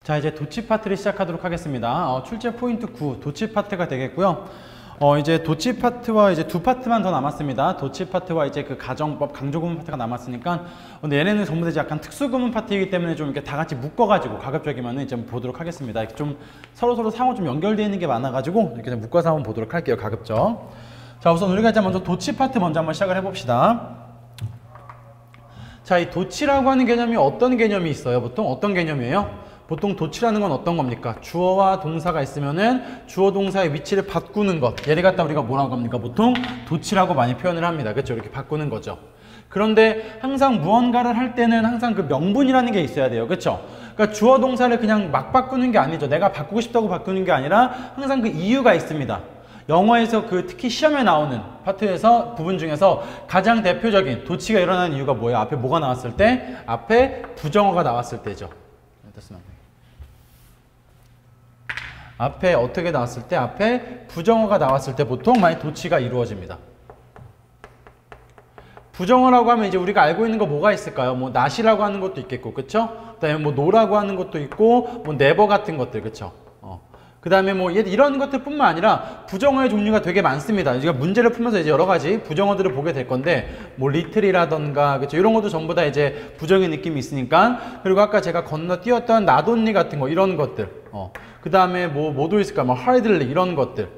자, 이제 도치 파트를 시작하도록 하겠습니다. 출제 포인트 9, 도치 파트가 되겠고요. 이제 도치 파트와 이제 두 파트만 더 남았습니다. 도치 파트와 이제 그 가정법, 강조구문 파트가 남았으니까. 근데 얘네는 전부 다 이제 약간 특수구문 파트이기 때문에 좀 이렇게 다 같이 묶어가지고 가급적이면은 이제 보도록 하겠습니다. 이렇게 좀 서로 상호 좀 연결되어 있는 게 많아가지고 이렇게 좀 묶어서 한번 보도록 할게요. 가급적. 자, 우선 우리가 이제 먼저 도치 파트 먼저 한번 시작을 해봅시다. 자, 이 도치라고 하는 개념이 어떤 개념이 있어요? 보통 어떤 개념이에요? 보통 도치라는 건 어떤 겁니까? 주어와 동사가 있으면은 주어 동사의 위치를 바꾸는 것. 얘를 갖다 우리가 뭐라고 합니까? 보통 도치라고 많이 표현을 합니다. 그렇죠? 이렇게 바꾸는 거죠. 그런데 항상 무언가를 할 때는 항상 그 명분이라는 게 있어야 돼요. 그렇죠? 그러니까 주어 동사를 그냥 막 바꾸는 게 아니죠. 내가 바꾸고 싶다고 바꾸는 게 아니라 항상 그 이유가 있습니다. 영어에서 그 특히 시험에 나오는 파트에서 부분 중에서 가장 대표적인 도치가 일어나는 이유가 뭐예요? 앞에 뭐가 나왔을 때? 앞에 부정어가 나왔을 때죠. 앞에 어떻게 나왔을 때? 앞에 부정어가 나왔을 때 보통 많이 도치가 이루어집니다. 부정어라고 하면 이제 우리가 알고 있는 거 뭐가 있을까요? 뭐 not이라고 하는 것도 있겠고, 그쵸? 그 다음에 뭐 no라고 하는 것도 있고, 뭐 never 같은 것들, 그쵸? 그 다음에 뭐 이런 것들 뿐만 아니라 부정어의 종류가 되게 많습니다. 우리가 문제를 풀면서 이제 여러 가지 부정어들을 보게 될 건데, 뭐 little이라던가, 그쵸? 이런 것도 전부 다 이제 부정의 느낌이 있으니까. 그리고 아까 제가 건너뛰었던 not only 같은 거, 이런 것들. 그 다음에 뭐도 있을까? 뭐 hardly 이런 것들.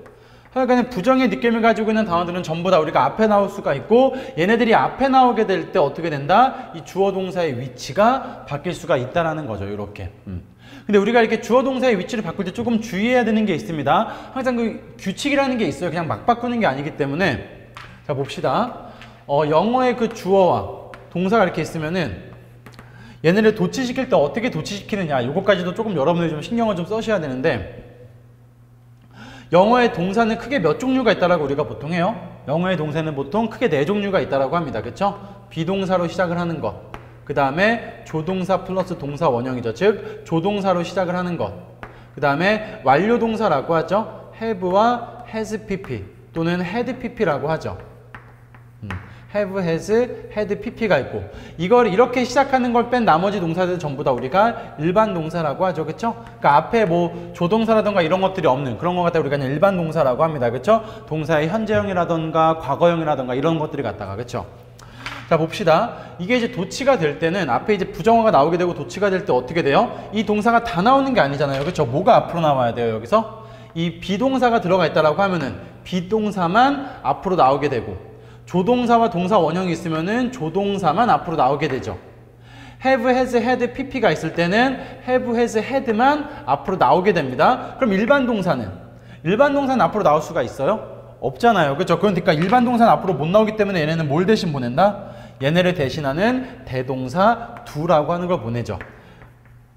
하여간 부정의 느낌을 가지고 있는 단어들은 전부 다 우리가 앞에 나올 수가 있고, 얘네들이 앞에 나오게 될 때 어떻게 된다? 이 주어 동사의 위치가 바뀔 수가 있다라는 거죠. 이렇게. 근데 우리가 이렇게 주어 동사의 위치를 바꿀 때 조금 주의해야 되는 게 있습니다. 항상 그 규칙이라는 게 있어요. 그냥 막 바꾸는 게 아니기 때문에. 자, 봅시다. 영어의 그 주어와 동사가 이렇게 있으면은 얘네를 도치시킬 때 어떻게 도치시키느냐, 이것까지도 조금 여러분들이 좀 신경을 좀 써셔야 되는데, 영어의 동사는 크게 몇 종류가 있다라고 우리가 보통 해요. 영어의 동사는 보통 크게 4종류가 있다라고 합니다. 그쵸? 비동사로 시작을 하는 것. 그 다음에 조동사 플러스 동사 원형이죠. 즉 조동사로 시작을 하는 것. 그 다음에 완료동사라고 하죠. have와 has pp 또는 had pp라고 하죠. have, has, had pp가 있고, 이걸 이렇게 시작하는 걸 뺀 나머지 동사들은 전부 다 우리가 일반 동사라고 하죠. 그쵸? 그러니까 앞에 뭐 조동사라던가 이런 것들이 없는 그런 것 갖다 우리가 그냥 일반 동사라고 합니다. 그쵸? 동사의 현재형이라던가 과거형이라던가 이런 것들이 갖다가. 그쵸? 자, 봅시다. 이게 이제 도치가 될 때는 앞에 이제 부정어가 나오게 되고 도치가 될 때 어떻게 돼요? 이 동사가 다 나오는 게 아니잖아요. 그렇죠? 뭐가 앞으로 나와야 돼요, 여기서? 이 비동사가 들어가 있다라고 하면은 비동사만 앞으로 나오게 되고, 조동사와 동사 원형이 있으면은 조동사만 앞으로 나오게 되죠. have, has, had, pp가 있을 때는 have, has, had만 앞으로 나오게 됩니다. 그럼 일반 동사는 앞으로 나올 수가 있어요? 없잖아요. 그렇죠? 그러니까 일반 동사는 앞으로 못 나오기 때문에 얘네는 뭘 대신 보낸다? 얘네를 대신하는 대동사 do라고 하는 걸 보내죠.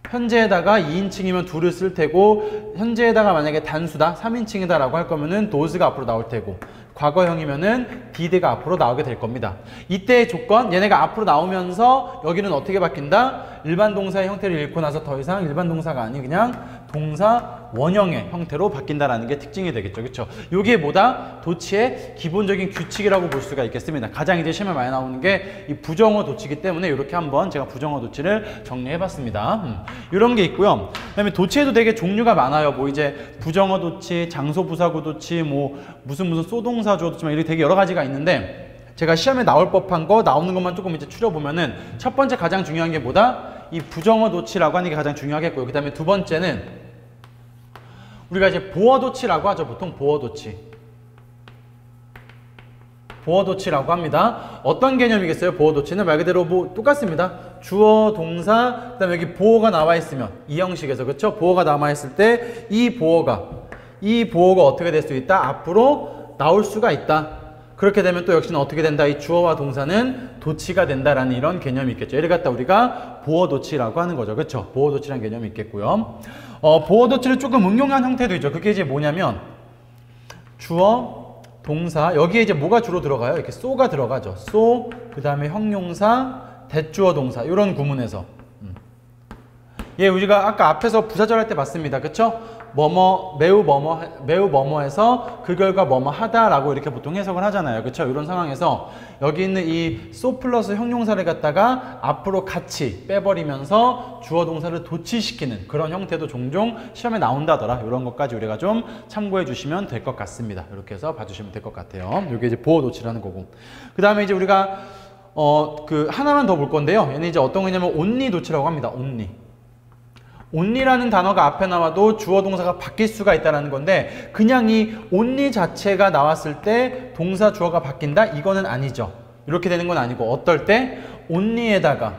현재에다가 2인칭이면 do를 쓸 테고, 현재에다가 만약에 단수다, 3인칭이다 라고 할 거면은 does가 앞으로 나올 테고, 과거형이면은 did가 앞으로 나오게 될 겁니다. 이때의 조건, 얘네가 앞으로 나오면서 여기는 어떻게 바뀐다? 일반 동사의 형태를 잃고 나서 더 이상 일반 동사가 아닌 그냥 동사 원형의 형태로 바뀐다라는 게 특징이 되겠죠. 그렇죠? 요게 뭐다? 도치의 기본적인 규칙이라고 볼 수가 있겠습니다. 가장 이제 시험에 많이 나오는 게 이 부정어 도치이기 때문에 이렇게 한번 제가 부정어 도치를 정리해 봤습니다. 이런 게 있고요. 그다음에 도치에도 되게 종류가 많아요. 뭐 이제 부정어 도치, 장소 부사구 도치, 뭐 무슨 소동사 주어 도치, 이렇게 되게 여러 가지가 있는데, 제가 시험에 나올 법한 거 나오는 것만 조금 이제 추려보면은, 첫 번째 가장 중요한 게 뭐다? 이 부정어 도치라고 하는 게 가장 중요하겠고요. 그 다음에 두 번째는 우리가 이제 보어 도치라고 하죠. 보통 보어 도치. 보어 도치라고 합니다. 어떤 개념이겠어요? 보어 도치는 말 그대로 뭐 똑같습니다. 주어, 동사, 그 다음에 여기 보어가 나와 있으면 이 형식에서, 그렇죠? 보어가 남아 있을 때 이 보어가 어떻게 될 수 있다? 앞으로 나올 수가 있다. 그렇게 되면 또 역시나 어떻게 된다? 이 주어와 동사는 도치가 된다라는 이런 개념이 있겠죠. 얘를 갖다 우리가 보어 도치라고 하는 거죠. 그렇죠? 보어 도치라는 개념이 있겠고요. 보어 도치를 조금 응용한 형태도 있죠. 그게 이제 뭐냐면 주어, 동사, 여기에 이제 뭐가 주로 들어가요? 이렇게 so가 들어가죠. so, 그 다음에 형용사, 대주어 동사, 이런 구문에서 얘 우리가 아까 앞에서 부사절 할 때 봤습니다. 그쵸? 뭐뭐, 매우 뭐뭐해서 그 결과 뭐뭐 하다라고 이렇게 보통 해석을 하잖아요. 그쵸? 이런 상황에서 여기 있는 이 so 플러스 형용사를 갖다가 앞으로 같이 빼버리면서 주어 동사를 도치시키는 그런 형태도 종종 시험에 나온다더라. 이런 것까지 우리가 좀 참고해 주시면 될 것 같습니다. 이렇게 해서 봐주시면 될 것 같아요. 이게 이제 보어 도치라는 거고. 그 다음에 이제 우리가 그 하나만 더 볼 건데요. 얘는 이제 어떤 거냐면 only 도치라고 합니다. only라는 단어가 앞에 나와도 주어 동사가 바뀔 수가 있다는 건데 그냥 이 only 자체가 나왔을 때 동사 주어가 바뀐다? 이거는 아니죠. 이렇게 되는 건 아니고 어떨 때 only에다가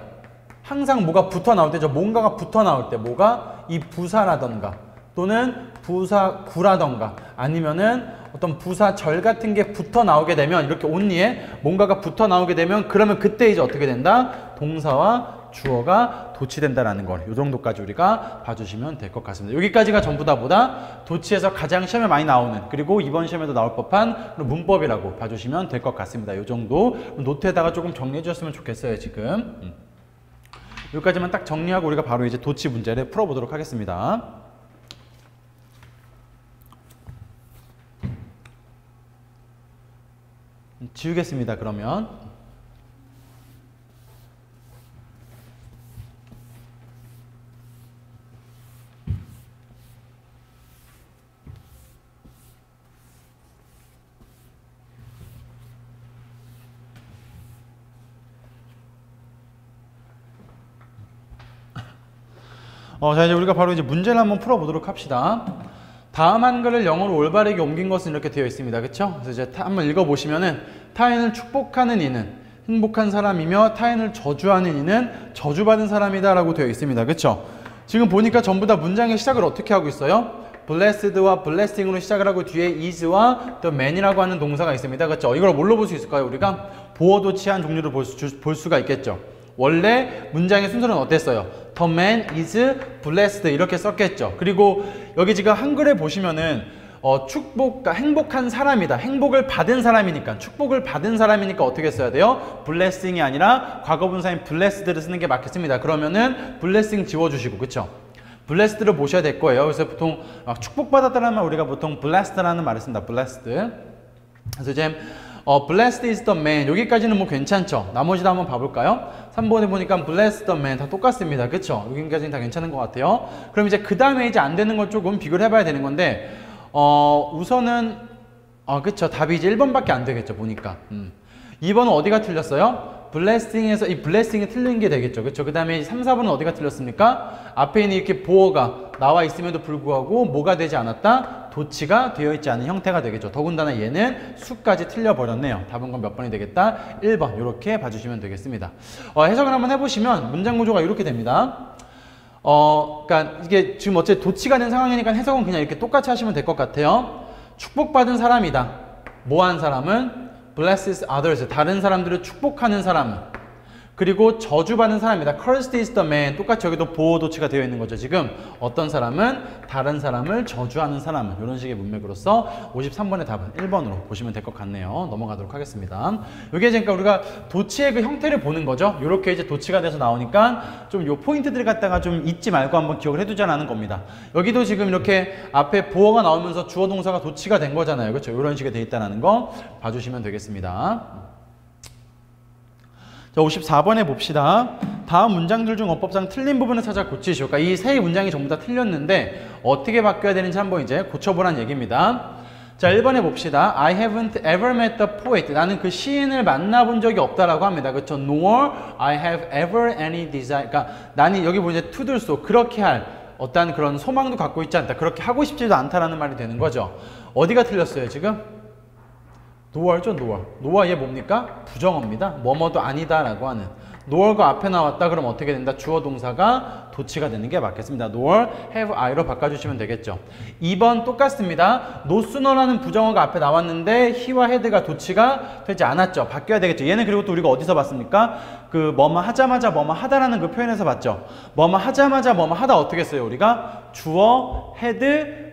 항상 뭐가 붙어 나올 때죠. 뭔가가 붙어 나올 때 뭐가 이 부사라던가 또는 부사구라던가 아니면은 어떤 부사절 같은 게 붙어 나오게 되면 이렇게 only에 뭔가가 붙어 나오게 되면 그러면 그때 이제 어떻게 된다? 동사와 주어가 도치된다라는 걸 이 정도까지 우리가 봐주시면 될 것 같습니다. 여기까지가 전부 다 보다 도치에서 가장 시험에 많이 나오는 그리고 이번 시험에도 나올 법한 문법이라고 봐주시면 될 것 같습니다. 이 정도 노트에다가 조금 정리해 주셨으면 좋겠어요. 지금 여기까지만 딱 정리하고 우리가 바로 이제 도치 문제를 풀어보도록 하겠습니다. 지우겠습니다. 그러면 자 이제 우리가 바로 이제 문제를 한번 풀어보도록 합시다. 다음 한글을 영어로 올바르게 옮긴 것은 이렇게 되어 있습니다. 그쵸? 그래서 이제 한번 읽어보시면은 타인을 축복하는 이는 행복한 사람이며 타인을 저주하는 이는 저주받은 사람이다 라고 되어 있습니다. 그쵸? 지금 보니까 전부 다 문장의 시작을 어떻게 하고 있어요? blessed와 blessing으로 시작을 하고 뒤에 is와 the man이라고 하는 동사가 있습니다. 그쵸? 이걸 뭘로 볼 수 있을까요? 우리가 보어 도치한 종류를 볼 수가 있겠죠. 원래 문장의 순서는 어땠어요? The man is blessed 이렇게 썼겠죠. 그리고 여기 지금 한글에 보시면은 행복한 사람이다. 행복을 받은 사람이니까 축복을 받은 사람이니까 어떻게 써야 돼요? blessing이 아니라 과거분사인 blessed를 쓰는 게 맞겠습니다. 그러면은 blessing 지워주시고 그쵸? blessed를 보셔야 될 거예요. 그래서 보통 축복받았다는 말 우리가 보통 blessed라는 말을 씁니다. blessed. 그래서 이제 blessed is the man 여기까지는 뭐 괜찮죠. 나머지도 한번 봐볼까요? 3번에 보니까 bless the man 다 똑같습니다. 그쵸? 여기까지는 다 괜찮은 것 같아요. 그럼 이제 그 다음에 이제 안 되는 걸 조금 비교를 해봐야 되는 건데 우선은 그쵸 답이 이제 1번밖에 안 되겠죠. 보니까 2번은 어디가 틀렸어요? blessing에서 이 blessing이 틀린 게 되겠죠. 그쵸? 그 다음에 3, 4번은 어디가 틀렸습니까? 앞에 있는 이렇게 보어가 나와 있음에도 불구하고 뭐가 되지 않았다? 도치가 되어 있지 않은 형태가 되겠죠. 더군다나 얘는 수까지 틀려버렸네요. 답은 몇 번이 되겠다? 1번 이렇게 봐주시면 되겠습니다. 해석을 한번 해보시면 문장 구조가 이렇게 됩니다. 그러니까 이게 지금 어째 도치가 된 상황이니까 해석은 그냥 이렇게 똑같이 하시면 될 것 같아요. 축복받은 사람이다. 뭐한 사람은? blesses others. 다른 사람들을 축복하는 사람은. 그리고 저주받는 사람이다. Cursed is the man. 똑같이 여기도 보호 도치가 되어 있는 거죠. 지금 어떤 사람은 다른 사람을 저주하는 사람은 이런 식의 문맥으로서 53번의 답은 1번으로 보시면 될 것 같네요. 넘어가도록 하겠습니다. 이게 그러니까 우리가 도치의 그 형태를 보는 거죠. 이렇게 이제 도치가 돼서 나오니까 좀 요 포인트들 갖다가 좀 잊지 말고 한번 기억을 해두자는 겁니다. 여기도 지금 이렇게 앞에 보어가 나오면서 주어 동사가 도치가 된 거잖아요. 그렇죠? 이런 식의 돼 있다는 거 봐주시면 되겠습니다. 자, 54번에 봅시다. 다음 문장들 중 어법상 틀린 부분을 찾아 고치시오. 그러니까 이 세 문장이 전부 다 틀렸는데 어떻게 바뀌어야 되는지 한번 이제 고쳐보란 얘기입니다. 자, 1번에 봅시다. I haven't ever met the poet. 나는 그 시인을 만나본 적이 없다라고 합니다. 그렇죠? Nor I have ever any desire. 그러니까 나는 여기 보이는 to do so 그렇게 할 어떤 그런 소망도 갖고 있지 않다. 그렇게 하고 싶지도 않다라는 말이 되는 거죠. 어디가 틀렸어요, 지금? 노얼죠, 노얼. 노얼 얘 뭡니까? 부정어입니다. 뭐뭐도 아니다라고 하는. 노얼과 앞에 나왔다 그럼 어떻게 된다? 주어 동사가 도치가 되는 게 맞겠습니다. 노얼, have I로 바꿔주시면 되겠죠. 2번 똑같습니다. no sooner라는 부정어가 앞에 나왔는데 he와 had가 도치가 되지 않았죠. 바뀌어야 되겠죠. 얘는 그리고 또 우리가 어디서 봤습니까? 그 뭐뭐 하자마자 뭐뭐 하다라는 그 표현에서 봤죠. 뭐뭐 하자마자 뭐뭐 하다 어떻게 써요? 우리가 주어, had,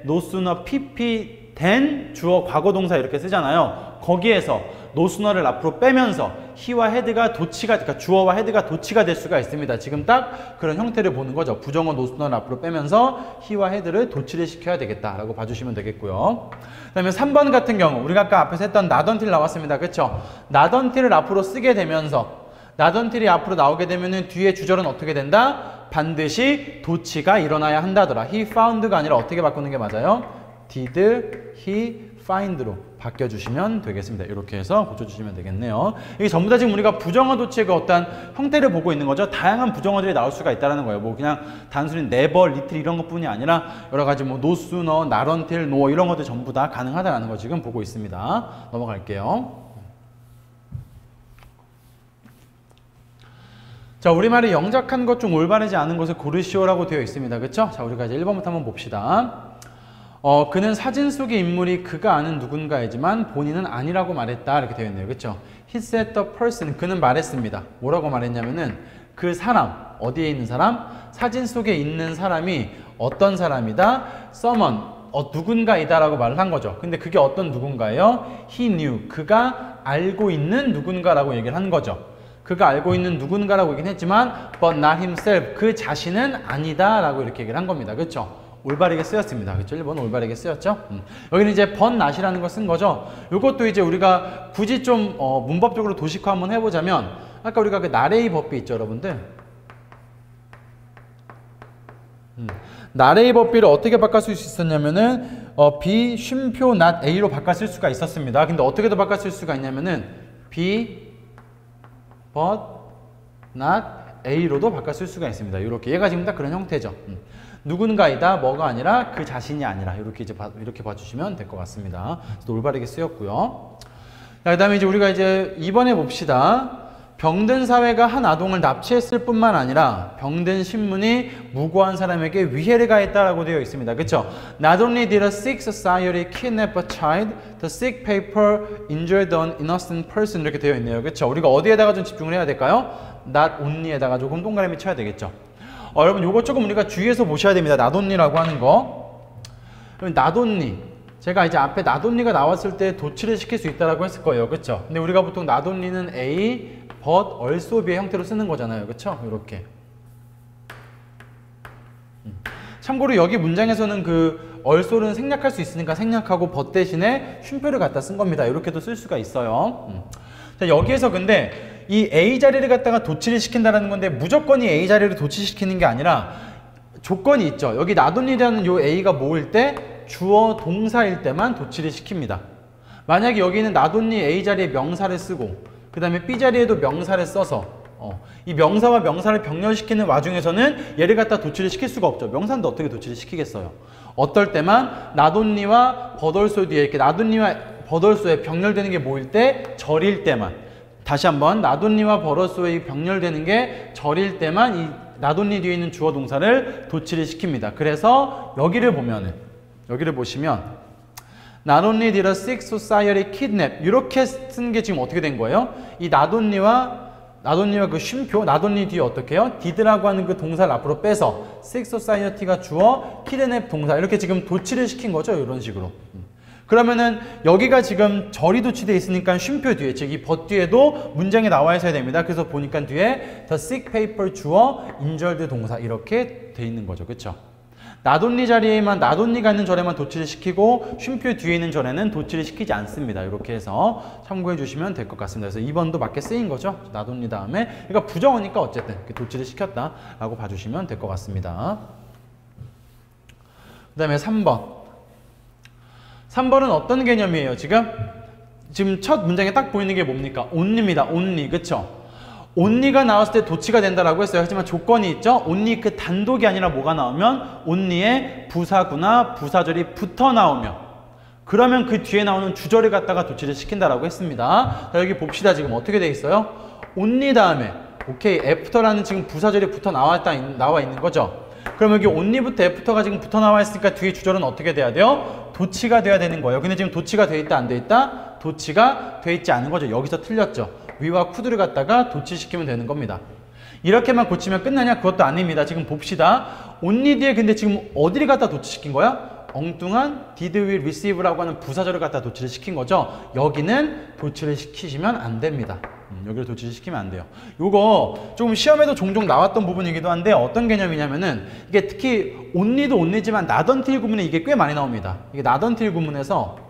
no sooner, pp, then 주어 과거 동사 이렇게 쓰잖아요. 거기에서 no sooner를 앞으로 빼면서 he와 head가 도치가, 그러니까 주어와 head가 도치가 될 수가 있습니다. 지금 딱 그런 형태를 보는 거죠. 부정어 노수널 앞으로 빼면서 he와 head를 도치를 시켜야 되겠다라고 봐주시면 되겠고요. 그 다음에 3번 같은 경우 우리가 아까 앞에서 했던 not until 나왔습니다. 그쵸? not until을 앞으로 쓰게 되면서 not until이 앞으로 나오게 되면은 뒤에 주절은 어떻게 된다? 반드시 도치가 일어나야 한다더라. he found가 아니라 어떻게 바꾸는 게 맞아요? did he find로 바뀌어주시면 되겠습니다. 이렇게 해서 고쳐주시면 되겠네요. 이게 전부 다 지금 우리가 부정어 도치의 그 어떤 형태를 보고 있는 거죠. 다양한 부정어들이 나올 수가 있다는 거예요. 뭐 그냥 단순히 never, little 이런 것뿐이 아니라 여러 가지 뭐 no sooner, not until, no 이런 것들 전부 다 가능하다는 거 지금 보고 있습니다. 넘어갈게요. 자, 우리말이 영작한 것 중 올바르지 않은 것을 고르시오라고 되어 있습니다. 그쵸? 자, 우리가 이제 1번부터 한번 봅시다. 그는 사진 속의 인물이 그가 아는 누군가이지만 본인은 아니라고 말했다. 이렇게 되어 있네요. 그쵸? He said the person. 그는 말했습니다. 뭐라고 말했냐면은 그 사람, 어디에 있는 사람? 사진 속에 있는 사람이 어떤 사람이다? someone, 누군가이다 라고 말을 한 거죠. 근데 그게 어떤 누군가예요? He knew. 그가 알고 있는 누군가라고 얘기를 한 거죠. 그가 알고 있는 누군가라고 얘기는 했지만 but not himself. 그 자신은 아니다 라고 이렇게 얘기를 한 겁니다. 그쵸? 올바르게 쓰였습니다. 그렇죠? 1번 올바르게 쓰였죠? 여기는 이제 but not이라는 거 쓴 거죠. 이것도 이제 우리가 굳이 좀 문법적으로 도식화 한번 해보자면 아까 우리가 그 나레이 법비 있죠, 여러분들? 나레이 법비를 어떻게 바꿨을 수 있었냐면은 B 쉼표 not A로 바꿨을 수가 있었습니다. 근데 어떻게 더 바꿨을 수가 있냐면은 B but not A로도 바꿨을 수가 있습니다. 이렇게 얘가 지금 딱 그런 형태죠. 누군가이다, 뭐가 아니라 그 자신이 아니라 이렇게 이제 이렇게 봐주시면 될 것 같습니다. 그래서 올바르게 쓰였고요. 그 다음에 이제 우리가 이제 2번에 봅시다. 병든 사회가 한 아동을 납치했을 뿐만 아니라 병든 신문이 무고한 사람에게 위해를 가했다라고 되어 있습니다. 그렇죠? Not only did a sick society kidnap a child, the sick paper injured an innocent person 이렇게 되어 있네요. 그렇죠? 우리가 어디에다가 좀 집중을 해야 될까요? Not only에다가 조금 동그라미 쳐야 되겠죠. 여러분 요거 조금 우리가 주의해서 보셔야 됩니다. not only라고 하는 거. not only. 제가 이제 앞에 not only가 나왔을 때 도치를 시킬 수 있다라고 했을 거예요. 그렇죠? 근데 우리가 보통 not only는 A, but, also, B의 형태로 쓰는 거잖아요. 그렇죠? 이렇게. 참고로 여기 문장에서는 그 also는 생략할 수 있으니까 생략하고 but 대신에 쉼표를 갖다 쓴 겁니다. 이렇게도 쓸 수가 있어요. 자, 여기에서 근데 이 A 자리를 갖다가 도치를 시킨다는 건데 무조건 이 A 자리를 도치시키는 게 아니라 조건이 있죠. 여기 not only라는 요 A가 뭐일 때? 주어 동사일 때만 도치를 시킵니다. 만약에 여기는 not only A 자리에 명사를 쓰고 그 다음에 B 자리에도 명사를 써서 이 명사와 명사를 병렬시키는 와중에서는 얘를 갖다 도치를 시킬 수가 없죠. 명사인데 어떻게 도치를 시키겠어요. 어떨 때만 not only와 but also 뒤에 이렇게 not only와 but also에 병렬되는 게 뭐일 때? 절일 때만. 다시 한번 not only와 but also에 병렬되는 게 절일 때만 이 not only 뒤에 있는 주어 동사를 도치를 시킵니다. 그래서 여기를 보시면 not only did a sick society kidnap 이렇게 쓴 게 지금 어떻게 된 거예요? 이 not only와 그 쉼표 not only 뒤에 어떻게 해요? did라고 하는 그 동사를 앞으로 빼서 sick society가 주어 kidnap 동사 이렇게 지금 도치를 시킨 거죠. 이런 식으로. 그러면은 여기가 지금 절이 도치되어 있으니까 쉼표 뒤에 즉 이 but 뒤에도 문장이 나와 있어야 됩니다. 그래서 보니까 뒤에 the sick paper 주어 injured 동사 이렇게 돼 있는 거죠. 그렇죠? not only 자리에만 not only가 있는 절에만 도치를 시키고 쉼표 뒤에 있는 절에는 도치를 시키지 않습니다. 이렇게 해서 참고해 주시면 될 것 같습니다. 그래서 2번도 맞게 쓰인 거죠. not only 다음에 그러니까 부정어니까 어쨌든 도치를 시켰다라고 봐주시면 될 것 같습니다. 그 다음에 3번. 3번은 어떤 개념이에요? 지금 첫 문장에 딱 보이는 게 뭡니까? only입니다. only. 그쵸? only가 나왔을 때 도치가 된다라고 했어요. 하지만 조건이 있죠? only 그 단독이 아니라 뭐가 나오면 only에 부사구나 부사절이 붙어 나오면 그러면 그 뒤에 나오는 주절을 갖다가 도치를 시킨다라고 했습니다. 자, 여기 봅시다. 지금 어떻게 돼 있어요? only 다음에 오케이 after라는 지금 부사절이 붙어 나와 있는 거죠. 그럼 여기 only부터 after가 지금 붙어 나와 있으니까 뒤에 주절은 어떻게 돼야 돼요? 도치가 돼야 되는 거예요. 근데 지금 도치가 돼 있다 안 돼 있다? 도치가 돼 있지 않은 거죠. 여기서 틀렸죠. 위와 could를 갖다가 도치시키면 되는 겁니다. 이렇게만 고치면 끝나냐? 그것도 아닙니다. 지금 봅시다. only 뒤에 근데 지금 어디를 갖다 도치시킨 거야? 엉뚱한 did we receive라고 하는 부사절을 갖다 도치를 시킨 거죠. 여기는 도치를 시키시면 안 됩니다. 여기를 도치시키면 안 돼요. 요거 조금 시험에도 종종 나왔던 부분이기도 한데 어떤 개념이냐면은 이게 특히 only도 only지만 not until 구문에 이게 꽤 많이 나옵니다. 이게 not until 구문에서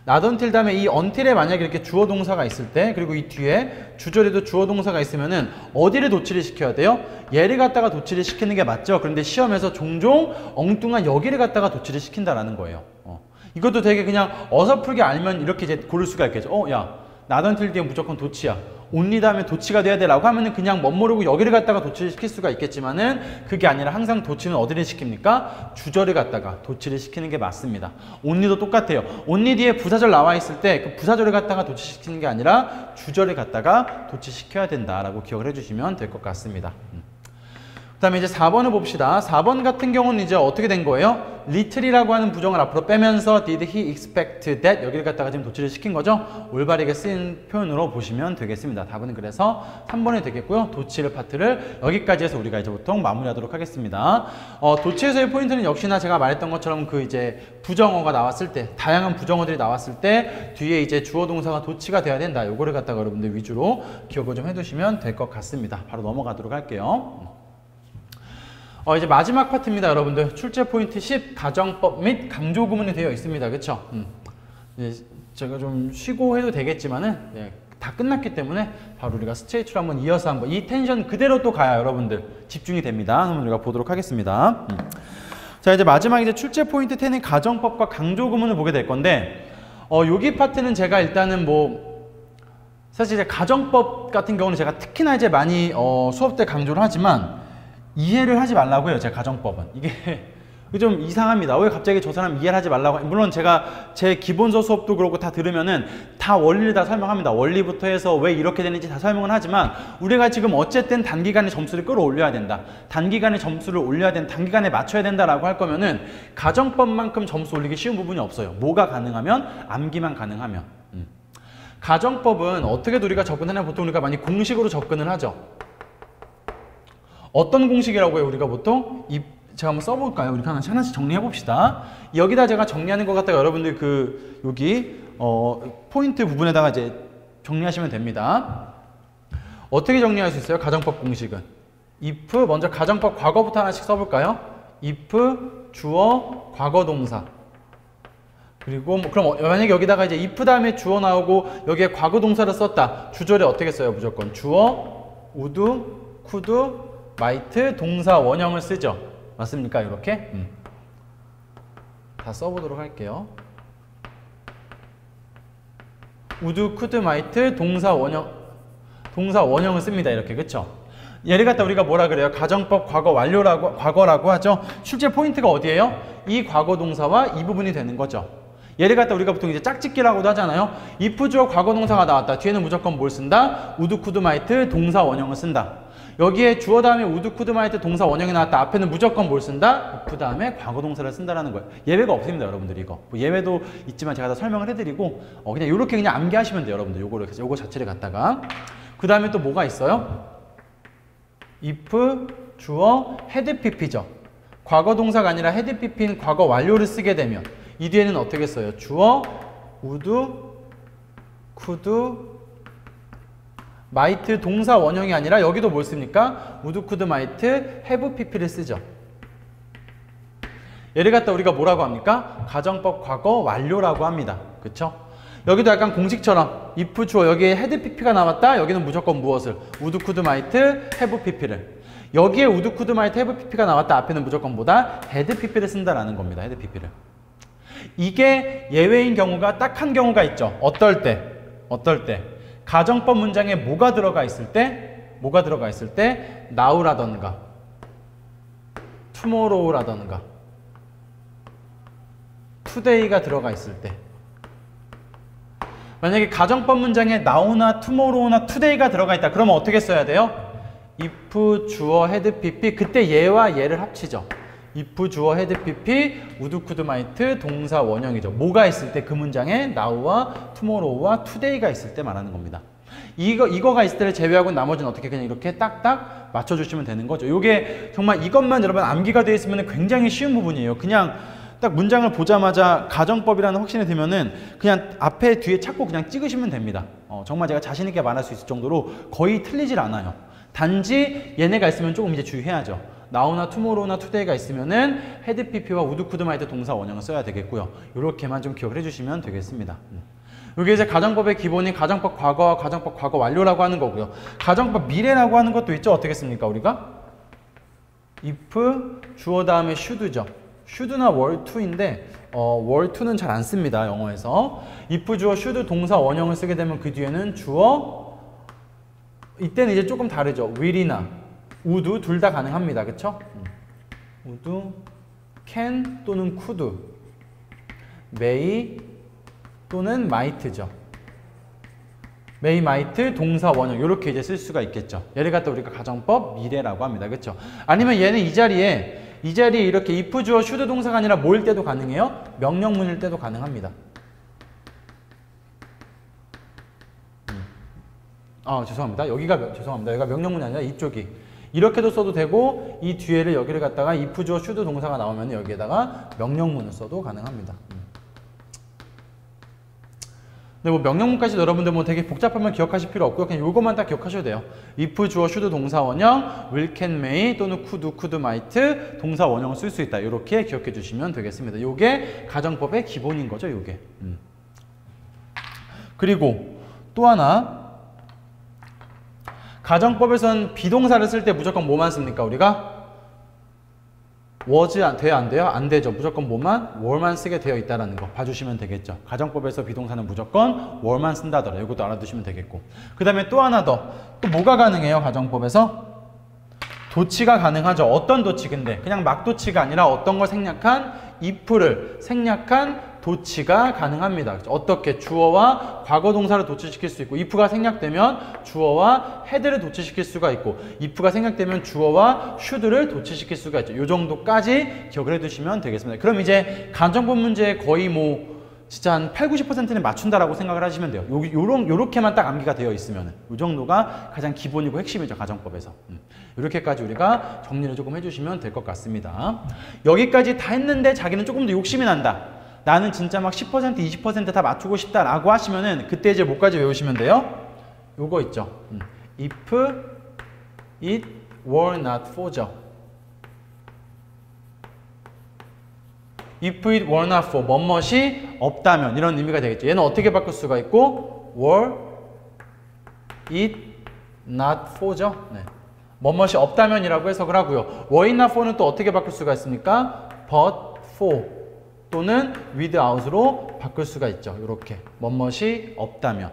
not until 다음에 이 until에 만약에 이렇게 주어 동사가 있을 때 그리고 이 뒤에 주절에도 주어 동사가 있으면은 어디를 도치를 시켜야 돼요? 얘를 갖다가 도치를 시키는 게 맞죠. 그런데 시험에서 종종 엉뚱한 여기를 갖다가 도치를 시킨다라는 거예요. 이것도 되게 그냥 어설프게 알면 이렇게 이제 고를 수가 있겠죠. 야, not until 뒤에 무조건 도치야. only 다음에 도치가 돼야 돼라고 하면은 그냥 멋모르고 여기를 갖다가 도치를 시킬 수가 있겠지만은 그게 아니라 항상 도치는 어디를 시킵니까? 주절을 갖다가 도치를 시키는 게 맞습니다. only도 똑같아요. only 뒤에 부사절 나와 있을 때 그 부사절을 갖다가 도치시키는 게 아니라 주절을 갖다가 도치시켜야 된다라고 기억을 해주시면 될 것 같습니다. 그 다음에 이제 4번을 봅시다. 4번 같은 경우는 이제 어떻게 된 거예요? little이라고 하는 부정을 앞으로 빼면서 did he expect that 여기를 갖다가 지금 도치를 시킨 거죠. 올바르게 쓰인 표현으로 보시면 되겠습니다. 답은 그래서 3번이 되겠고요. 도치를 파트를 여기까지 해서 우리가 이제 보통 마무리하도록 하겠습니다. 도치에서의 포인트는 역시나 제가 말했던 것처럼 그 이제 부정어가 나왔을 때 다양한 부정어들이 나왔을 때 뒤에 이제 주어 동사가 도치가 돼야 된다. 요거를 갖다가 여러분들 위주로 기억을 좀 해두시면 될 것 같습니다. 바로 넘어가도록 할게요. 이제 마지막 파트입니다, 여러분들. 출제 포인트 10, 가정법 및 강조 구문이 되어 있습니다. 그쵸? 제가 좀 쉬고 해도 되겠지만은, 다 끝났기 때문에 바로 우리가 스트레이트로 한번 이어서 한번 이 텐션 그대로 또 가야 여러분들 집중이 됩니다. 한번 우리가 보도록 하겠습니다. 자, 이제 마지막 이제 출제 포인트 10의 가정법과 강조 구문을 보게 될 건데, 여기 파트는 제가 일단은 사실 이제 가정법 같은 경우는 제가 특히나 이제 많이 수업 때 강조를 하지만 이해를 하지 말라고 해요. 제 가정법은 이게 좀 이상합니다. 왜 갑자기 저 사람 이해를 하지 말라고 물론 제가 제 기본서 수업도 그렇고 다 들으면은 다 원리를 다 설명합니다. 원리부터 해서 왜 이렇게 되는지 다 설명을 하지만 우리가 지금 어쨌든 단기간에 점수를 끌어올려야 된다. 단기간에 점수를 올려야 된다. 단기간에 맞춰야 된다라고 할 거면은 가정법만큼 점수 올리기 쉬운 부분이 없어요. 뭐가 가능하면? 암기만 가능하면. 가정법은 어떻게 우리가 접근하냐 보통 우리가 많이 공식으로 접근을 하죠. 어떤 공식이라고 해요? 우리가 보통 제가 한번 써볼까요? 우리 하나씩 정리해 봅시다. 여기다 제가 정리하는 것 같다가 여러분들 여기 포인트 부분에다가 이제 정리하시면 됩니다. 어떻게 정리할 수 있어요? 가정법 공식은 if 먼저 가정법 과거부터 하나씩 써볼까요? if 주어 과거 동사 그리고 그럼 만약에 여기다가 이제 if 다음에 주어 나오고 여기에 과거 동사를 썼다. 주절에 어떻게 써요? 무조건 주어 would, could, might 동사 원형을 쓰죠. 맞습니까? 이렇게 다 써보도록 할게요. would, could, might 동사 원형을 씁니다. 이렇게 그쵸? 얘를 갖다 우리가 뭐라 그래요? 가정법 과거라고 하죠. 출제 포인트가 어디예요? 이 과거 동사와 이 부분이 되는 거죠. 얘를 갖다 우리가 보통 이제 짝짓기라고도 하잖아요. if 주어 과거 동사가 나왔다. 뒤에는 무조건 뭘 쓴다? would, could, might 동사 원형을 쓴다. 여기에 주어 다음에 would, could, might 동사 원형이 나왔다. 앞에는 무조건 뭘 쓴다? if 다음에 과거 동사를 쓴다라는 거예요. 예외가 없습니다, 여러분들 이거. 예외도 있지만 제가 다 설명을 해드리고 그냥 이렇게 그냥 암기하시면 돼요, 여러분들. 요거 자체를 갖다가 그 다음에 또 뭐가 있어요? if 주어 had pp죠. 과거 동사가 아니라 had pp인 과거 완료를 쓰게 되면 이 뒤에는 어떻게 써요? 주어 would, could, might 동사 원형이 아니라 여기도 뭘 씁니까? would, could, might, have pp를 쓰죠. 얘를 갖다 우리가 뭐라고 합니까? 가정법 과거 완료라고 합니다. 그쵸? 여기도 약간 공식처럼 if 주어 여기에 had pp가 나왔다. 여기는 무조건 무엇을? would, could, might, have pp를. 여기에 would, could, might, have pp가 나왔다. 앞에는 무조건 뭐다? had pp를 쓴다라는 겁니다. had pp를. 이게 예외인 경우가 딱 한 경우가 있죠. 어떨 때? 가정법 문장에 뭐가 들어가 있을 때? now라던가 tomorrow라던가 today가 들어가 있을 때. 만약에 가정법 문장에 now나 tomorrow나 today가 들어가 있다. 그러면 어떻게 써야 돼요? if 주어 had pp 그때 얘와 얘를 합치죠. if 주어 had pp would, could, might 동사 원형이죠. 뭐가 있을 때 그 문장에 now와 tomorrow와 today가 있을 때 말하는 겁니다. 이거가 있을 때를 제외하고 나머지는 어떻게 그냥 이렇게 딱딱 맞춰주시면 되는 거죠. 이게 정말 이것만 여러분 암기가 되어 있으면 굉장히 쉬운 부분이에요. 그냥 딱 문장을 보자마자 가정법이라는 확신이 들면은 그냥 앞에 뒤에 찾고 그냥 찍으시면 됩니다. 정말 제가 자신 있게 말할 수 있을 정도로 거의 틀리질 않아요. 단지 얘네가 있으면 조금 이제 주의해야죠. now나 tomorrow나 today가 있으면은 had pp와 would could might 동사 원형을 써야 되겠고요. 이렇게만 좀 기억을 해주시면 되겠습니다. 이게 이제 가정법의 기본인 가정법 과거와 가정법 과거 완료라고 하는 거고요. 가정법 미래라고 하는 것도 있죠. 어떻게 씁니까 우리가? if 주어 다음에 should죠. should나 were to인데 were to는 잘 안 씁니다. 영어에서. if 주어 should 동사 원형을 쓰게 되면 그 뒤에는 주어 이때는 이제 조금 다르죠. will이나 would 둘 다 가능합니다. 그쵸? would, can 또는 could, may 또는 might죠. may, might, 동사 원형 이렇게 이제 쓸 수가 있겠죠. 얘를 갖다 우리가 가정법 미래라고 합니다. 그쵸? 아니면 얘는 이 자리에 이렇게 if 주어 should 동사가 아니라 뭐일 때도 가능해요? 명령문일 때도 가능합니다. 죄송합니다. 여기가 명령문이 아니라 이쪽이. 이렇게도 써도 되고 이 뒤에를 여기를 갖다가 if 주어 should 동사가 나오면 여기에다가 명령문을 써도 가능합니다. 근데 뭐 명령문까지 여러분들 뭐 되게 복잡하면 기억하실 필요 없고요. 그냥 요것만 딱 기억하셔도 돼요. if 주어 should 동사 원형, will, can, may 또는 could, might 동사 원형을 쓸 수 있다. 이렇게 기억해 주시면 되겠습니다. 요게 가정법의 기본인 거죠. 요게. 그리고 또 하나 가정법에서는 비동사를 쓸 때 무조건 뭐만 씁니까? 우리가? was 돼요? 안 돼요? 안 되죠. 무조건 뭐만? were만 쓰게 되어 있다는 거 봐주시면 되겠죠. 가정법에서 비동사는 무조건 were만 쓴다더라. 이것도 알아두시면 되겠고. 그 다음에 또 하나 더. 또 뭐가 가능해요? 가정법에서? 도치가 가능하죠. 어떤 도치 근데? 그냥 막 도치가 아니라 어떤 걸 생략한 if를 생략한 도치가 가능합니다. 어떻게? 주어와 과거 동사를 도치시킬 수 있고 if가 생략되면 주어와 had를 도치시킬 수가 있고 if가 생략되면 주어와 should를 도치시킬 수가 있죠. 이 정도까지 기억을 해두시면 되겠습니다. 그럼 이제 가정법 문제 거의 뭐 진짜 한 8, 90%는 맞춘다라고 생각을 하시면 돼요. 요렇게만 딱 암기가 되어 있으면 이 정도가 가장 기본이고 핵심이죠. 가정법에서. 이렇게까지 우리가 정리를 조금 해주시면 될 것 같습니다. 여기까지 다 했는데 자기는 조금 더 욕심이 난다. 나는 진짜 막 10%, 20% 다 맞추고 싶다라고 하시면은 그때 이제 뭐까지 외우시면 돼요? 요거 있죠. if it were not for죠. if it were not for 뭐뭇이 없다면 이런 의미가 되겠죠. 얘는 어떻게 바꿀 수가 있고 were it not for죠. 네. 뭐뭇이 없다면이라고 해석을 하고요. were it not for는 또 어떻게 바꿀 수가 있습니까? but for 또는 without으로 바꿀 수가 있죠. 이렇게 뭐뭇이 없다면.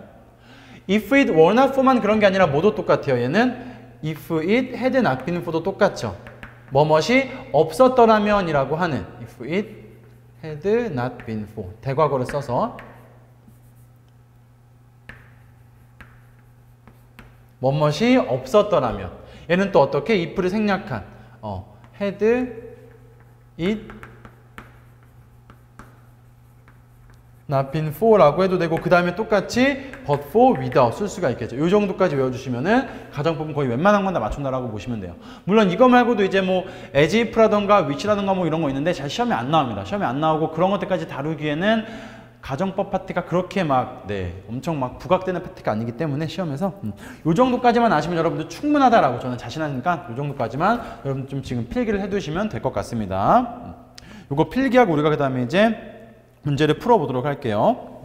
if it were not for만 그런 게 아니라 뭐도 똑같아요. 얘는 if it had not been for도 똑같죠. 뭐뭇이 없었더라면 이라고 하는 if it had not been for 대과거를 써서 뭐뭇이 없었더라면 얘는 또 어떻게 if를 생략한 had it not been for라고 해도 되고 그 다음에 똑같이 but for without 쓸 수가 있겠죠. 이 정도까지 외워주시면은 가정법은 거의 웬만한 건 다 맞춘다라고 보시면 돼요. 물론 이거 말고도 이제 뭐 as if라던가 which라던가 뭐 이런 거 있는데 잘 시험에 안 나옵니다. 시험에 안 나오고 그런 것들까지 다루기에는 가정법 파트가 그렇게 막 엄청 막 부각되는 파트가 아니기 때문에 시험에서 이 정도까지만 아시면 여러분들 충분하다라고 저는 자신하니까 이 정도까지만 여러분 좀 지금 필기를 해두시면 될 것 같습니다. 이거 필기하고 우리가 그 다음에 이제 문제를 풀어보도록 할게요.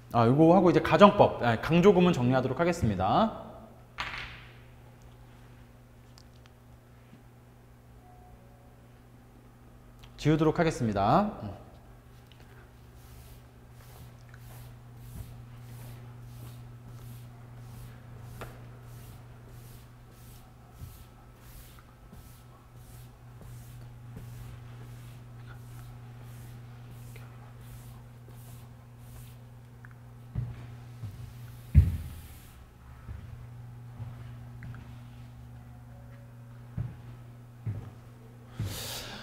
이거 하고 이제 가정법, 강조구문 정리하도록 하겠습니다. 지우도록 하겠습니다.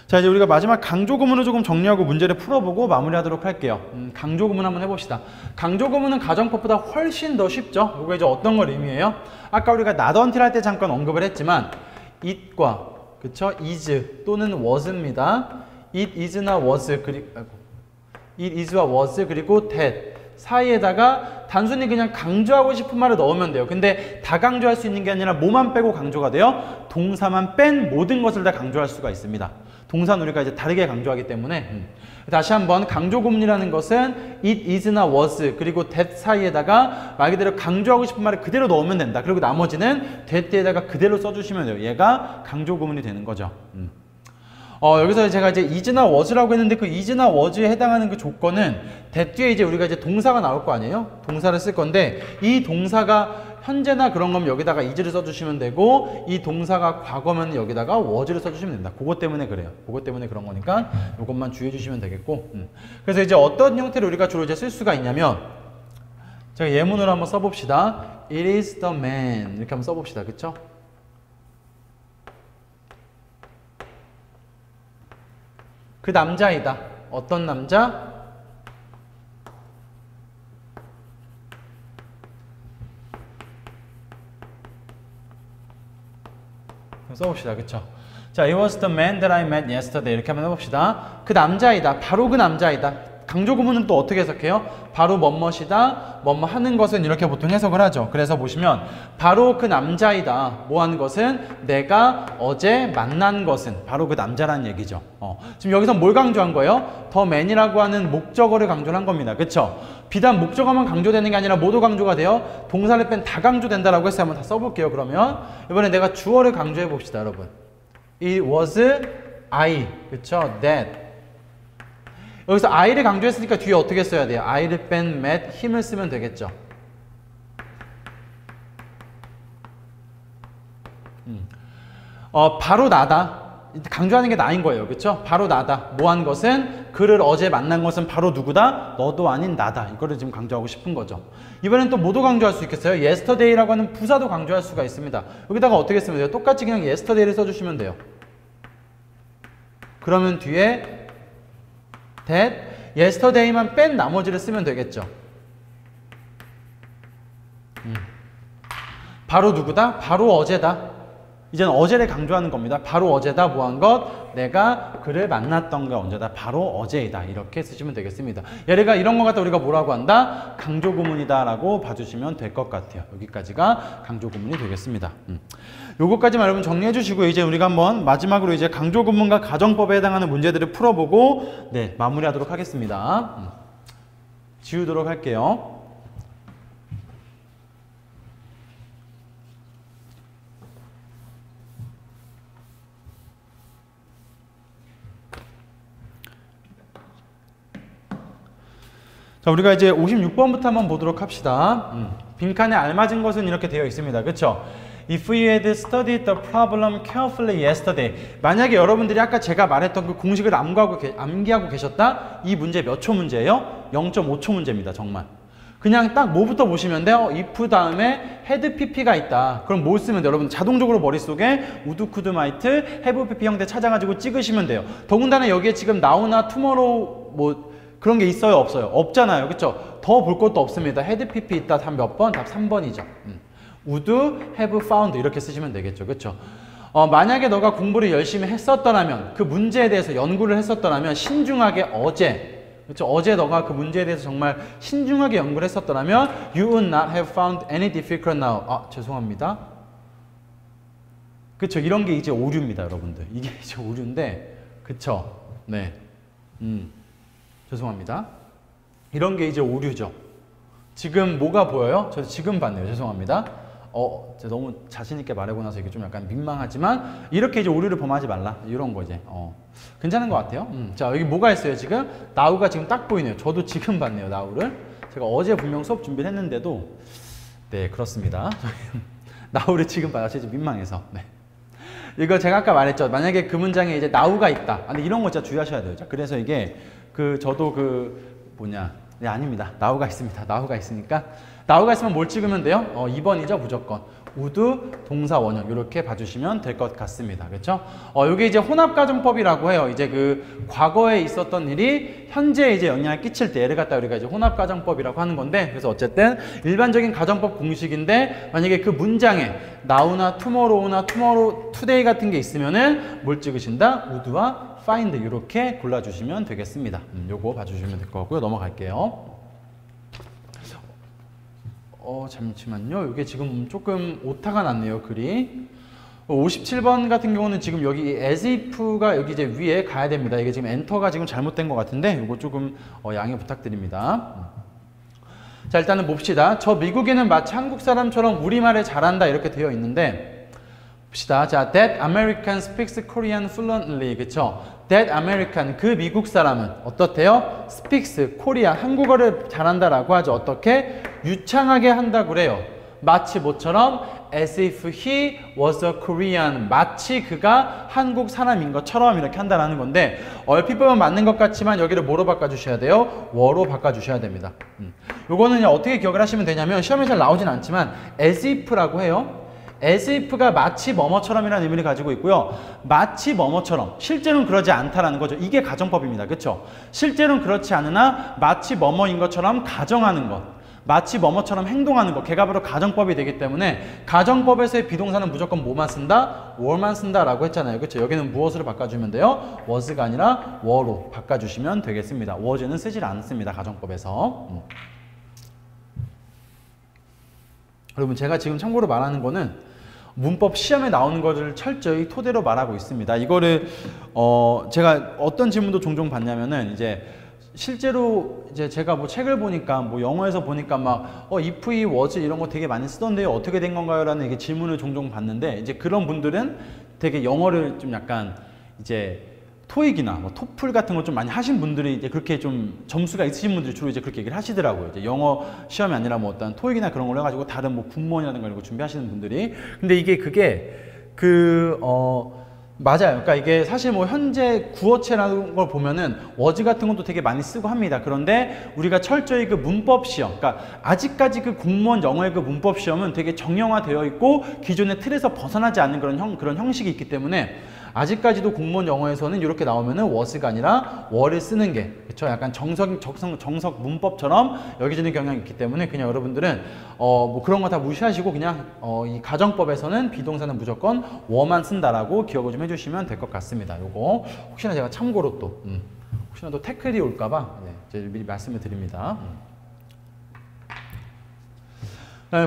자, 이제 우리가 마지막 강조구문을 조금 정리하고 문제를 풀어보고 마무리하도록 할게요. 강조구문 한번 해봅시다. 강조구문은 가정법보다 훨씬 더 쉽죠? 이거 이제 어떤 걸 의미해요? 아까 우리가 not until 할 때 잠깐 언급을 했지만 it과 그쵸? is 또는 was입니다. it is나 was it is와 was 그리고 that 사이에다가 단순히 그냥 강조하고 싶은 말을 넣으면 돼요. 근데 다 강조할 수 있는 게 아니라 뭐만 빼고 강조가 돼요? 동사만 뺀 모든 것을 다 강조할 수가 있습니다. 동사는 우리가 이제 다르게 강조하기 때문에 다시 한번 강조 구문이라는 것은 it is나 was 그리고 that 사이에다가 말 그대로 강조하고 싶은 말을 그대로 넣으면 된다. 그리고 나머지는 that에다가 그대로 써주시면 돼요. 얘가 강조 구문이 되는 거죠. 여기서 제가 이제 is나 was라고 했는데 그 is나 was에 해당하는 그 조건은 that 뒤에 이제 우리가 이제 동사가 나올 거 아니에요? 동사를 쓸 건데 이 동사가 현재나 그런 거면 여기다가 is를 써주시면 되고 이 동사가 과거면 여기다가 was를 써주시면 된다. 그것 때문에 그래요. 그것 때문에 그런 거니까 이것만 주의해 주시면 되겠고 그래서 이제 어떤 형태로 우리가 주로 이제 쓸 수가 있냐면 제가 예문으로 한번 써봅시다. It is the man 이렇게 한번 써봅시다. 그쵸? 그 남자이다. 어떤 남자? 써봅시다. 그쵸? 자, it was the man that I met yesterday. 이렇게 한번 해봅시다. 그 남자이다. 바로 그 남자이다. 강조 구문은 또 어떻게 해석해요? 바로 뭐뭇이다. 뭐뭐 하는 것은 이렇게 보통 해석을 하죠. 그래서 보시면 바로 그 남자이다. 뭐 하는 것은 내가 어제 만난 것은 바로 그 남자라는 얘기죠. 지금 여기서 뭘 강조한 거예요? the man이라고 하는 목적어를 강조를 한 겁니다. 그쵸? 비단 목적어만 강조되는 게 아니라 모두 강조가 돼요. 동사를 뺀 다 강조된다라고 했어요. 한번 다 써볼게요. 그러면 이번에 내가 주어를 강조해 봅시다. 여러분. It was I. 그쵸? That. 여기서 I를 강조했으니까 뒤에 어떻게 써야 돼요? I를 뺀 met, 힘을 쓰면 되겠죠. 바로 나다. 강조하는 게 나인 거예요. 그쵸? 바로 나다. 뭐 한 것은 그를 어제 만난 것은 바로 누구다? 너도 아닌 나다. 이거를 지금 강조하고 싶은 거죠. 이번엔 또 뭐도 강조할 수 있겠어요? yesterday라고 하는 부사도 강조할 수가 있습니다. 여기다가 어떻게 쓰면 돼요? 똑같이 그냥 yesterday를 써주시면 돼요. 그러면 뒤에 that, yesterday만 뺀 나머지를 쓰면 되겠죠. 바로 누구다? 바로 어제다. 이제는 어제를 강조하는 겁니다. 바로 어제다. 뭐 한 것? 내가 그를 만났던 게 언제다? 바로 어제이다. 이렇게 쓰시면 되겠습니다. 얘가 이런 거 갖다 우리가 뭐라고 한다? 강조 구문이다 라고 봐주시면 될 것 같아요. 여기까지가 강조 구문이 되겠습니다. 요거까지만 여러분 정리해 주시고 이제 우리가 한번 마지막으로 이제 강조 구문과 가정법에 해당하는 문제들을 풀어보고 네, 마무리하도록 하겠습니다. 지우도록 할게요. 자, 우리가 이제 56번부터 한번 보도록 합시다. 빈칸에 알맞은 것은 이렇게 되어 있습니다. 그쵸? If we had studied the problem carefully yesterday. 만약에 여러분들이 아까 제가 말했던 그 공식을 암기하고 계셨다? 이 문제 몇 초 문제예요? 0.5초 문제입니다. 정말. 그냥 딱 뭐부터 보시면 돼요? if 다음에 had pp가 있다. 그럼 뭘 쓰면 돼요? 여러분 자동적으로 머릿속에 would, could, might, have pp 형태 찾아가지고 찍으시면 돼요. 더군다나 여기에 지금 now나 tomorrow 뭐 그런 게 있어요? 없어요? 없잖아요. 그쵸? 더 볼 것도 없습니다. had pp 있다. 답 몇 번? 답 3번이죠. would, have found 이렇게 쓰시면 되겠죠. 그쵸? 만약에 너가 공부를 열심히 했었더라면 그 문제에 대해서 연구를 했었더라면 신중하게 어제 그쵸? 어제 너가 그 문제에 대해서 정말 신중하게 연구를 했었더라면 you would not have found any difficult now. 죄송합니다. 그쵸? 이런 게 이제 오류입니다. 여러분들. 이게 이제 오류인데 그쵸? 네. 죄송합니다. 이런 게 이제 오류죠. 지금 뭐가 보여요? 저 지금 봤네요. 죄송합니다. 제가 너무 자신있게 말하고 나서 이게 좀 약간 민망하지만 이렇게 이제 오류를 범하지 말라. 이런 거 이제. 괜찮은 것 같아요. 자, 여기 뭐가 있어요, 지금? 나우가 지금 딱 보이네요. 저도 지금 봤네요, 나우를. 제가 어제 분명 수업 준비를 했는데도 네, 그렇습니다. 나우를 지금 봐서 이제 민망해서. 네. 이거 제가 아까 말했죠. 만약에 그 문장에 이제 나우가 있다. 근데 이런 거 진짜 주의하셔야 돼요. 그래서 이게 저도 네, 아닙니다. 나우가 있습니다. 나우가 있으니까 나우가 있으면 뭘 찍으면 돼요? 2번이죠, 무조건. would 동사 원형 이렇게 봐주시면 될 것 같습니다. 그렇죠? 이게 이제 혼합가정법이라고 해요. 이제 그 과거에 있었던 일이 현재 이제 영향을 끼칠 때 얘를 갖다 우리가 이제 혼합가정법이라고 하는 건데, 그래서 어쨌든 일반적인 가정법 공식인데, 만약에 그 문장에 now나 tomorrow나 tomorrow, today 같은 게 있으면은 뭘 찍으신다? would와 find 이렇게 골라주시면 되겠습니다. 요거 봐주시면 될 것 같고요. 넘어갈게요. 잠시만요. 이게 지금 조금 오타가 났네요, 글이. 57번 같은 경우는 지금 여기 as if가 여기 이제 위에 가야 됩니다. 이게 지금 엔터가 지금 잘못된 것 같은데, 이거 조금 양해 부탁드립니다. 자, 일단은 봅시다. 저 미국인은 마치 한국 사람처럼 우리말을 잘한다 이렇게 되어 있는데, 봅시다. 자, that American speaks Korean fluently. 그쵸? That American, 그 미국 사람은 어떻대요? speaks Korean, 한국어를 잘한다라고 하죠. 어떻게? 유창하게 한다고 그래요. 마치 뭐처럼? as if he was a Korean. 마치 그가 한국 사람인 것처럼 이렇게 한다라는 건데, 얼핏 보면 맞는 것 같지만 여기를 뭐로 바꿔주셔야 돼요? were 바꿔주셔야 됩니다. 요거는 어떻게 기억을 하시면 되냐면, 시험에 잘 나오진 않지만 as if라고 해요. as if가 마치 뭐뭐처럼이라는 의미를 가지고 있고요. 마치 뭐뭐처럼, 실제로는 그러지 않다라는 거죠. 이게 가정법입니다. 그렇죠? 실제로는 그렇지 않으나 마치 뭐뭐인 것처럼 가정하는 것, 마치 뭐뭐처럼 행동하는 것, 걔가 바로 가정법이 되기 때문에 가정법에서의 비동사는 무조건 뭐만 쓴다? were만 쓴다라고 했잖아요. 그렇죠? 여기는 무엇으로 바꿔주면 돼요? was가 아니라 were로 바꿔주시면 되겠습니다. was는 쓰질 않습니다. 가정법에서. 여러분, 제가 지금 참고로 말하는 거는 문법 시험에 나오는 것을 철저히 토대로 말하고 있습니다. 이거를 제가 어떤 질문도 종종 받냐면은, 이제 실제로 이제 제가 뭐 책을 보니까 뭐 영어에서 보니까 막 if, was 이런 거 되게 많이 쓰던데요. 어떻게 된 건가요? 라는 이게 질문을 종종 받는데, 이제 그런 분들은 되게 영어를 좀 약간 이제 토익이나 뭐 토플 같은 거 좀 많이 하신 분들이 이제 그렇게 좀 점수가 있으신 분들이 주로 이제 그렇게 얘기를 하시더라고요. 이제 영어 시험이 아니라 뭐 어떤 토익이나 그런 걸 해가지고 다른 뭐 군무원이라든가 이런 거 준비하시는 분들이. 근데 이게 그게 맞아요. 그러니까 이게 사실 뭐 현재 구어체라는 걸 보면은 was 같은 것도 되게 많이 쓰고 합니다. 그런데 우리가 철저히 그 문법 시험, 그러니까 아직까지 그 공무원 영어의 그 문법 시험은 되게 정형화되어 있고 기존의 틀에서 벗어나지 않는 그런 형식이 있기 때문에, 아직까지도 공무원 영어에서는 이렇게 나오면은 was가 아니라 were를 쓰는 게, 그렇죠? 약간 정석 문법처럼 여겨지는 경향이 있기 때문에, 그냥 여러분들은 뭐 그런 거 다 무시하시고 그냥 이 가정법에서는 비동사는 무조건 were만 쓴다라고 기억을 좀 해주시면 될 것 같습니다. 요거 혹시나 제가 참고로 또 혹시나 또 태클이 올까봐 제가 미리 말씀을 드립니다.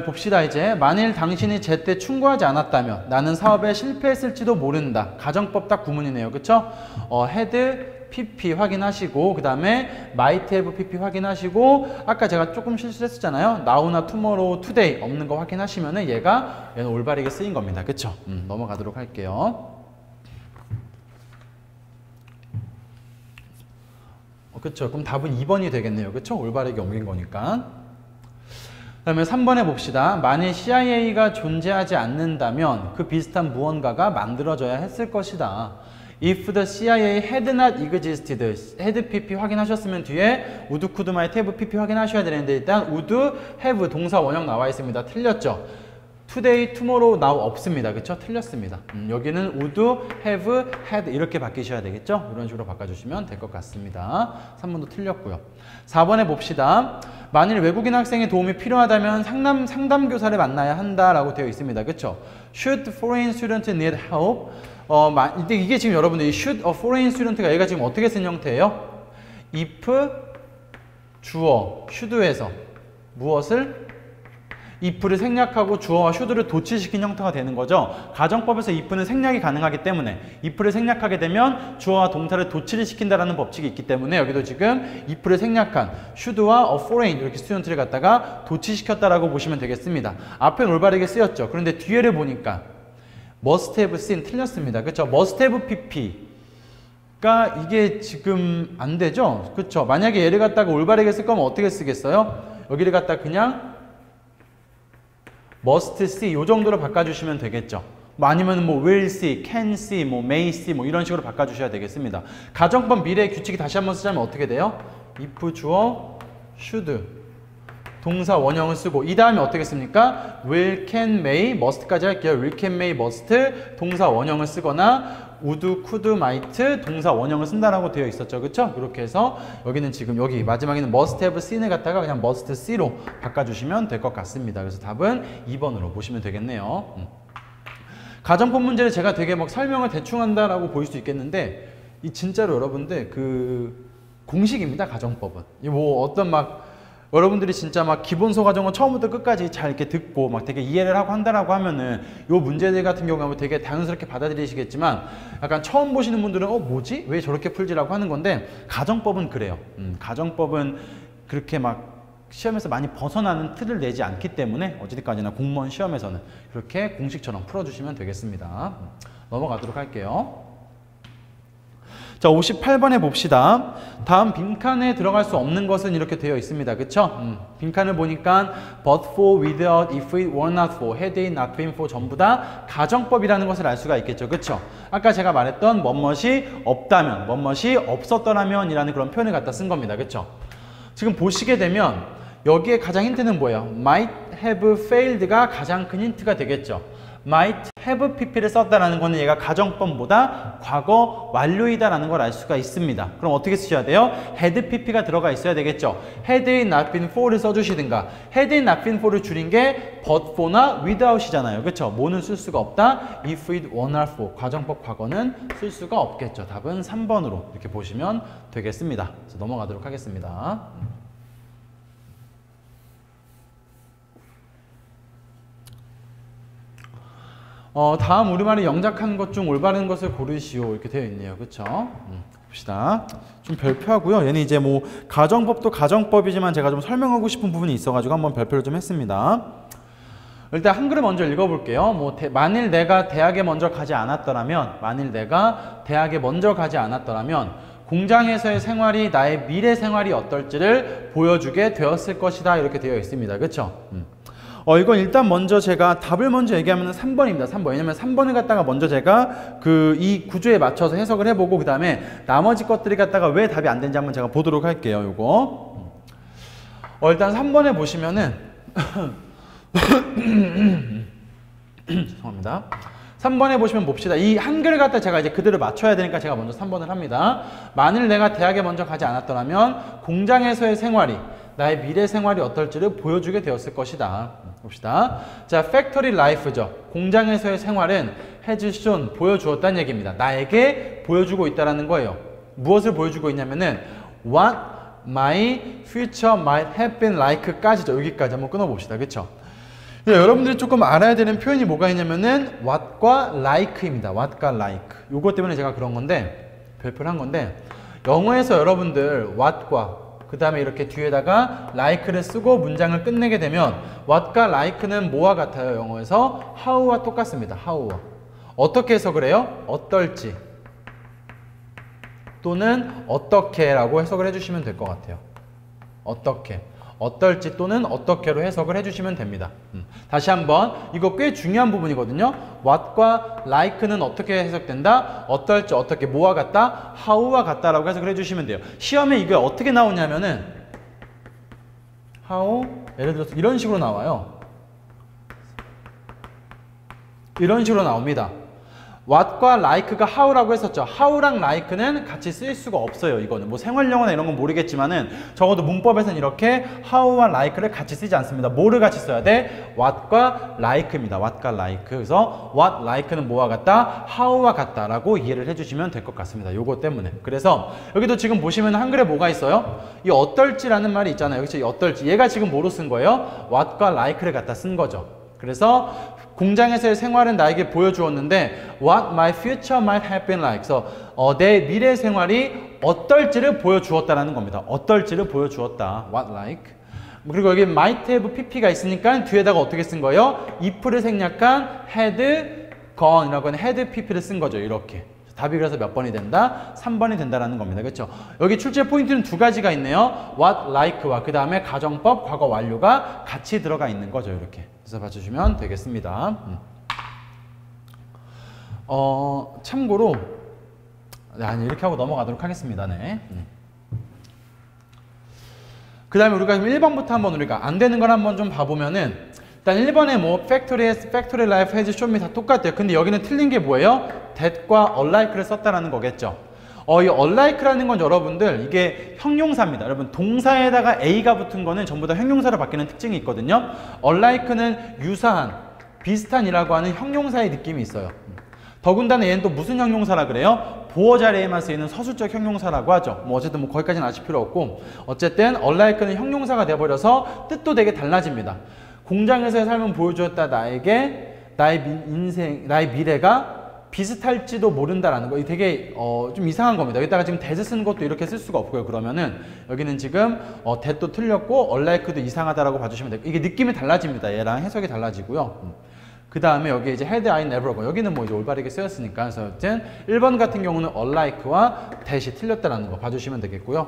봅시다. 이제 만일 당신이 제때 충고하지 않았다면 나는 사업에 실패했을지도 모른다. 가정법 딱 구문이네요. 그쵸? had, pp 확인하시고, 그 다음에 might have pp 확인하시고, 아까 제가 조금 실수했었잖아요. now나 tomorrow, today 없는 거 확인하시면은 얘는 올바르게 쓰인 겁니다. 그쵸? 넘어가도록 할게요. 그쵸? 그럼 답은 2번이 되겠네요. 그쵸? 올바르게 옮긴 거니까. 그 다음에 3번에 봅시다. 만일 CIA가 존재하지 않는다면 그 비슷한 무언가가 만들어져야 했을 것이다. If the CIA had not existed, had pp 확인하셨으면 뒤에 would, could, might, have pp 확인하셔야 되는데, 일단 would, have 동사 원형 나와 있습니다. 틀렸죠? today, tomorrow, now 없습니다. 그쵸? 틀렸습니다. 여기는 would, have, had 이렇게 바뀌셔야 되겠죠? 이런 식으로 바꿔주시면 될 것 같습니다. 3번도 틀렸고요. 4번에 봅시다. 만일 외국인 학생의 도움이 필요하다면 상담교사를 만나야 한다라고 되어 있습니다. 그쵸? Should foreign student need help? 근데 이게 지금 여러분들 이 should a foreign student가 얘가 지금 어떻게 쓴 형태예요? if 주어 should에서 무엇을? if를 생략하고 주어와 should를 도치시킨 형태가 되는 거죠. 가정법에서 if는 생략이 가능하기 때문에, if를 생략하게 되면 주어와 동사를 도치를 시킨다라는 법칙이 있기 때문에, 여기도 지금 if를 생략한 should와 a foreign 이렇게 student를 갖다가 도치시켰다라고 보시면 되겠습니다. 앞에는 올바르게 쓰였죠. 그런데 뒤에를 보니까 must have seen 틀렸습니다. 그렇죠? must have pp가 이게 지금 안 되죠. 그렇죠? 만약에 얘를 갖다가 올바르게 쓸 거면 어떻게 쓰겠어요? 여기를 갖다 그냥 must see 요 정도로 바꿔주시면 되겠죠. 뭐 아니면 뭐 will see, can see, 뭐 may see 뭐 이런 식으로 바꿔주셔야 되겠습니다. 가정법 미래의 규칙이 다시 한번 쓰자면 어떻게 돼요? if 주어 should 동사 원형을 쓰고 이 다음에 어떻게 씁니까? will, can, may, must까지 할게요. will, can, may, must 동사 원형을 쓰거나 would, could, might 동사 원형을 쓴다라고 되어 있었죠. 그쵸? 이렇게 해서 여기는 지금 여기 마지막에는 must have seen을 갖다가 그냥 must see로 바꿔주시면 될 것 같습니다. 그래서 답은 2번으로 보시면 되겠네요. 가정법 문제를 제가 되게 막 설명을 대충 한다라고 보일 수 있겠는데 이 진짜로 여러분들 그 공식입니다. 가정법은. 이 뭐 어떤 막 여러분들이 진짜 막 기본서 과정을 처음부터 끝까지 잘 이렇게 듣고 막 되게 이해를 하고 한다라고 하면은 요 문제들 같은 경우는 되게 당연스럽게 받아들이시겠지만 약간 처음 보시는 분들은 뭐지? 왜 저렇게 풀지라고 하는 건데 가정법은 그래요. 가정법은 그렇게 막 시험에서 많이 벗어나는 틀을 내지 않기 때문에 어찌됐까지나 공무원 시험에서는 그렇게 공식처럼 풀어주시면 되겠습니다. 넘어가도록 할게요. 자, 58번에 봅시다. 다음 빈칸에 들어갈 수 없는 것은 이렇게 되어 있습니다. 그쵸? 빈칸을 보니까 but for, without, if it were not for, had it not been for 전부 다 가정법이라는 것을 알 수가 있겠죠. 그쵸? 아까 제가 말했던 뭐뭇이 없다면, 뭐뭇이 없었더라면 이라는 그런 표현을 갖다 쓴 겁니다. 그쵸? 지금 보시게 되면 여기에 가장 힌트는 뭐예요? might have failed가 가장 큰 힌트가 되겠죠. might have pp를 썼다라는 거는 얘가 가정법보다 과거 완료이다라는 걸 알 수가 있습니다. 그럼 어떻게 쓰셔야 돼요? had pp가 들어가 있어야 되겠죠. had it not been for를 써주시든가. had it not been for를 줄인 게 but for나 without이잖아요. 그렇죠? 뭐는 쓸 수가 없다. if it were not for 가정법 과거는 쓸 수가 없겠죠. 답은 3번으로 이렇게 보시면 되겠습니다. 그래서 넘어가도록 하겠습니다. 다음 우리말에 영작하는 것 중 올바른 것을 고르시오 이렇게 되어 있네요. 그렇죠? 봅시다. 좀 별표하고요. 얘는 이제 뭐 가정법도 가정법이지만 제가 좀 설명하고 싶은 부분이 있어가지고 한번 별표를 좀 했습니다. 일단 한글을 먼저 읽어볼게요. 만일 내가 대학에 먼저 가지 않았더라면, 공장에서의 생활이 나의 미래 생활이 어떨지를 보여주게 되었을 것이다 이렇게 되어 있습니다. 그렇죠? 이건 일단 먼저 제가 답을 먼저 얘기하면 3번입니다. 3번. 왜냐면 3번을 갖다가 먼저 제가 이 구조에 맞춰서 해석을 해보고 그 다음에 나머지 것들이 갖다가 왜 답이 안 되는지 한번 제가 보도록 할게요. 요거. 일단 3번에 보시면은 죄송합니다. 3번에 보시면 봅시다. 이 한글을 갖다 제가 이제 그대로 맞춰야 되니까 제가 먼저 3번을 합니다. 만일 내가 대학에 먼저 가지 않았더라면 공장에서의 생활이 나의 미래 생활이 어떨지를 보여주게 되었을 것이다. 봅시다. 자, factory life죠. 공장에서의 생활은 has shown, 보여주었다는 얘기입니다. 나에게 보여주고 있다는 거예요. 무엇을 보여주고 있냐면은 what my future might have been like까지죠. 여기까지 한번 끊어봅시다. 그쵸? 여러분들이 조금 알아야 되는 표현이 뭐가 있냐면은 what과 like입니다. what과 like. 요것 때문에 제가 그런 건데, 별표를 한 건데, 영어에서 여러분들 what과 그 다음에 이렇게 뒤에다가 like를 쓰고 문장을 끝내게 되면 what과 like는 뭐와 같아요? 영어에서 how와 똑같습니다. how와. 어떻게 해석을 해요? 어떨지 또는 어떻게 라고 해석을 해주시면 될 것 같아요. 어떻게. 어떨지 또는 어떻게로 해석을 해주시면 됩니다. 다시 한번 이거 꽤 중요한 부분이거든요. what과 like는 어떻게 해석된다? 어떨지 어떻게 뭐와 같다? how와 같다라고 해석을 해주시면 돼요. 시험에 이게 어떻게 나오냐면은 how 예를 들어서 이런 식으로 나와요. 이런 식으로 나옵니다. what과 like가 how라고 했었죠. how랑 like는 같이 쓸 수가 없어요. 이거는 뭐 생활영어나 이런 건 모르겠지만은 적어도 문법에서는 이렇게 how와 like를 같이 쓰지 않습니다. 뭐를 같이 써야 돼? what과 like입니다. what과 like. 그래서 what, like는 뭐와 같다? how와 같다라고 이해를 해주시면 될 것 같습니다. 요거 때문에. 그래서 여기도 지금 보시면 한글에 뭐가 있어요? 이 어떨지라는 말이 있잖아요. 그렇죠? 이 어떨지. 얘가 지금 뭐로 쓴 거예요? what과 like를 갖다 쓴 거죠. 그래서 공장에서의 생활은 나에게 보여주었는데 what my future might have been like. 그래서 내 미래 생활이 어떨지를 보여주었다라는 겁니다. 어떨지를 보여주었다. what like. 그리고 여기 might have pp가 있으니까 뒤에다가 어떻게 쓴 거예요? if를 생략한 had gone 이라고 하는 had pp를 쓴 거죠. 이렇게. 답이 그래서 몇 번이 된다? 3번이 된다라는 겁니다. 그렇죠? 여기 출제 포인트는 두 가지가 있네요. what like와 그 다음에 가정법 과거 완료가 같이 들어가 있는 거죠. 이렇게. 그래서 봐주시면 되겠습니다. 참고로 아니 이렇게 하고 넘어가도록 하겠습니다. 네. 그 다음에 우리가 1번부터 한번 우리가 안 되는 걸 한번 좀 봐보면은 일단 1번에 뭐 factory life has shown me 다 똑같아요. 근데 여기는 틀린 게 뭐예요? that과 unlike를 썼다라는 거겠죠. 이 unlike라는 건 여러분들 이게 형용사입니다. 여러분 동사에다가 a가 붙은 거는 전부 다 형용사로 바뀌는 특징이 있거든요. unlike는 유사한, 비슷한이라고 하는 형용사의 느낌이 있어요. 더군다나 얘는 또 무슨 형용사라 그래요? 보어 자리에만 쓰이는 서술적 형용사라고 하죠. 뭐 어쨌든 뭐 거기까지는 아실 필요 없고 어쨌든 unlike는 형용사가 돼버려서 뜻도 되게 달라집니다. 공장에서의 삶은 보여주었다 나에게 나의 인생, 나의 미래가 비슷할지도 모른다라는 거. 이게 되게 좀 이상한 겁니다. 여기다가 지금 that을 쓰는 것도 이렇게 쓸 수가 없고요. 그러면은 여기는 지금 that도 틀렸고 unlike도 이상하다라고 봐주시면 돼요. 이게 느낌이 달라집니다. 얘랑 해석이 달라지고요. 그 다음에 여기 이제 had I never 여기는 뭐 이제 올바르게 쓰였으니까 그래서 어쨌든 1번 같은 경우는 unlike와 that이 틀렸다라는 거 봐주시면 되겠고요.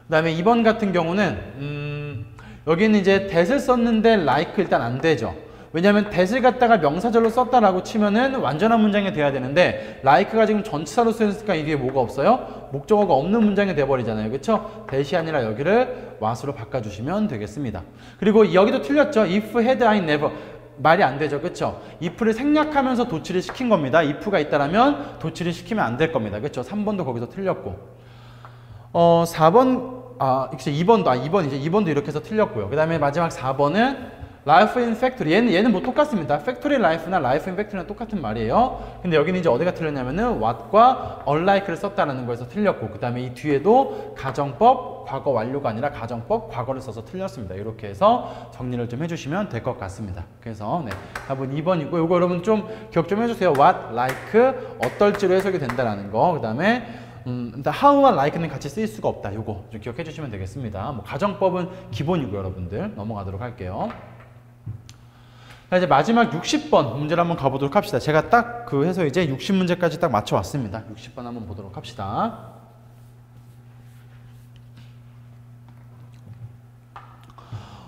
그 다음에 2번 같은 경우는 여기는 이제 that을 썼는데 like 일단 안 되죠. 왜냐하면 that을 갖다가 명사절로 썼다라고 치면은 완전한 문장이 돼야 되는데 like가 지금 전치사로 쓰였으니까 이게 뭐가 없어요? 목적어가 없는 문장이 돼버리잖아요. 그쵸? that이 아니라 여기를 what으로 바꿔주시면 되겠습니다. 그리고 여기도 틀렸죠. if had I never 말이 안 되죠. 그쵸? if를 생략하면서 도치를 시킨 겁니다. if가 있다라면 도치를 시키면 안 될 겁니다. 그쵸? 3번도 거기서 틀렸고 4번 2번도 이렇게 해서 틀렸고요. 그 다음에 마지막 4번은 life in factory. 얘는 뭐 똑같습니다. factory life나 life in factory는 똑같은 말이에요. 근데 여기는 이제 어디가 틀렸냐면은 what과 unlike를 썼다는 거에서 틀렸고, 그 다음에 이 뒤에도 가정법 과거 완료가 아니라 가정법 과거를 써서 틀렸습니다. 이렇게 해서 정리를 좀 해주시면 될 것 같습니다. 그래서 답은 2번이고, 요거 여러분 좀 기억 좀 해주세요. what, like, 어떨지로 해석이 된다라는 거. 그 다음에 일단 how와 like는 같이 쓰일 수가 없다. 요거 좀 기억해 주시면 되겠습니다. 뭐 가정법은 기본이고 여러분들 넘어가도록 할게요. 자, 이제 마지막 60번 문제를 한번 가보도록 합시다. 제가 딱 그 해서 이제 60문제까지 딱 맞춰왔습니다. 60번 한번 보도록 합시다.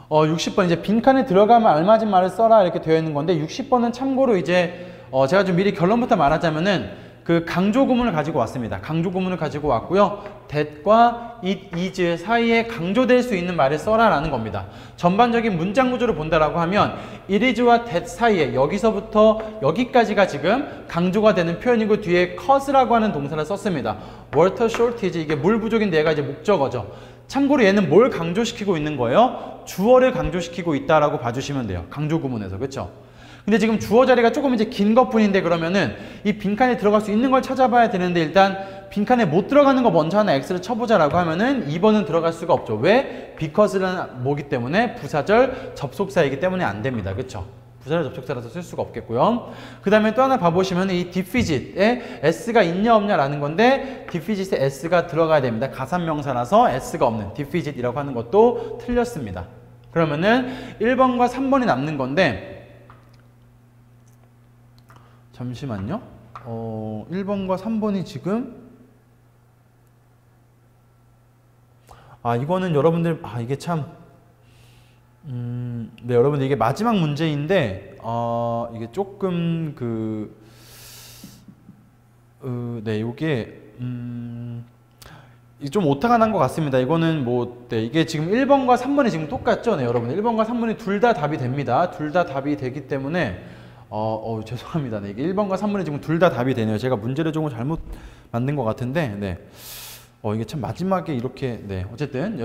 60번 이제 빈칸에 들어가면 알맞은 말을 써라 이렇게 되어 있는 건데 60번은 참고로 이제 제가 좀 미리 결론부터 말하자면은 그 강조 구문을 가지고 왔습니다. 강조 구문을 가지고 왔고요. that과 it, is 사이에 강조될 수 있는 말을 써라라는 겁니다. 전반적인 문장 구조를 본다라고 하면 it is와 that 사이에 여기서부터 여기까지가 지금 강조가 되는 표현이고 뒤에 cause라고 하는 동사를 썼습니다. water shortage 이게 물 부족인데 얘가 이제 목적어죠. 참고로 얘는 뭘 강조시키고 있는 거예요? 주어를 강조시키고 있다라고 봐주시면 돼요. 강조 구문에서. 그렇죠? 근데 지금 주어 자리가 조금 이제 긴 것뿐인데 그러면은 이 빈칸에 들어갈 수 있는 걸 찾아봐야 되는데 일단 빈칸에 못 들어가는 거 먼저 하나 X를 쳐보자라고 하면은 2번은 들어갈 수가 없죠. 왜? because는 뭐기 때문에 부사절 접속사이기 때문에 안 됩니다. 그쵸? 부사절 접속사라서 쓸 수가 없겠고요. 그 다음에 또 하나 봐보시면 이 deficit에 S가 있냐 없냐라는 건데 deficit에 S가 들어가야 됩니다. 가산명사라서 S가 없는 deficit이라고 하는 것도 틀렸습니다. 그러면은 1번과 3번이 남는 건데 잠시만요. 1번과 3번이 지금 이거는 여러분들 이게 참 네, 여러분들 이게 마지막 문제인데 이게 조금 네, 요게 좀 오타가 난 것 같습니다. 이거는 네, 이게 지금 1번과 3번이 지금 똑같죠? 네, 여러분 1번과 3번이 둘 다 답이 됩니다. 둘 다 답이 되기 때문에 죄송합니다. 네, 이게 1번과 3번이 지금 둘 다 답이 되네요. 제가 문제를 조금 잘못 만든 것 같은데, 네. 이게 참 마지막에 이렇게, 네. 어쨌든,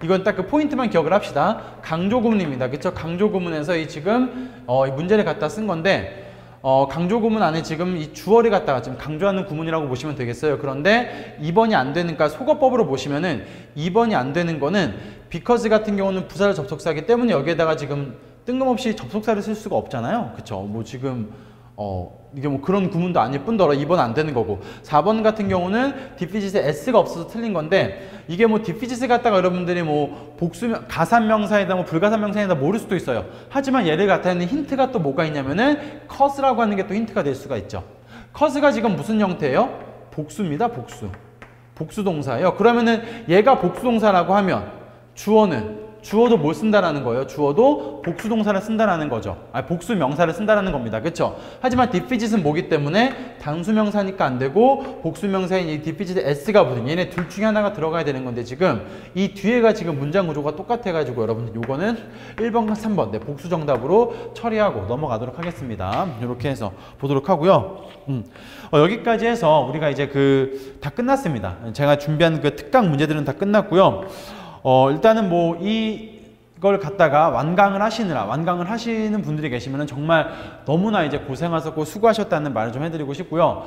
이건 딱 그 포인트만 기억을 합시다. 강조 구문입니다. 그쵸? 강조 구문에서 지금, 이 문제를 갖다 쓴 건데, 강조 구문 안에 지금 이 주어를 갖다가 지금 강조하는 구문이라고 보시면 되겠어요. 그런데 2번이 안 되니까 속어법으로 보시면은 2번이 안 되는 거는 because 같은 경우는 부사절 접속사이기 때문에 여기에다가 지금 뜬금없이 접속사를 쓸 수가 없잖아요. 그쵸? 뭐 지금 이게 뭐 그런 구문도 아닐 뿐더러 2번 안 되는 거고 4번 같은 경우는 deficit에 S가 없어서 틀린 건데 이게 뭐 deficit 갖다가 여러분들이 뭐 가산명사이다 뭐 불가산명사이다 모를 수도 있어요. 하지만 얘를 갖다 있는 힌트가 또 뭐가 있냐면은 cause라고 하는 게 또 힌트가 될 수가 있죠. cause가 지금 무슨 형태예요? 복수입니다. 복수 동사예요. 그러면은 얘가 복수 동사라고 하면 주어는 주어도 뭘 쓴다라는 거예요? 주어도 복수 동사를 쓴다라는 거죠. 아니, 복수 명사를 쓴다라는 겁니다. 그쵸? 하지만 디피짓은 뭐기 때문에 단수 명사니까 안 되고 복수 명사인 이 디피짓에 s가 붙은 얘네 둘 중에 하나가 들어가야 되는 건데 지금 이 뒤에가 지금 문장 구조가 똑같아가지고 여러분들 요거는 1번과 3번 네, 복수 정답으로 처리하고 넘어가도록 하겠습니다. 이렇게 해서 보도록 하고요. 여기까지 해서 우리가 이제 다 끝났습니다. 제가 준비한 그 특강 문제들은 다 끝났고요. 일단은 뭐 이걸 갖다가 완강을 하시는 분들이 계시면 정말 너무나 이제 고생하셨고 수고하셨다는 말을 좀 해드리고 싶고요.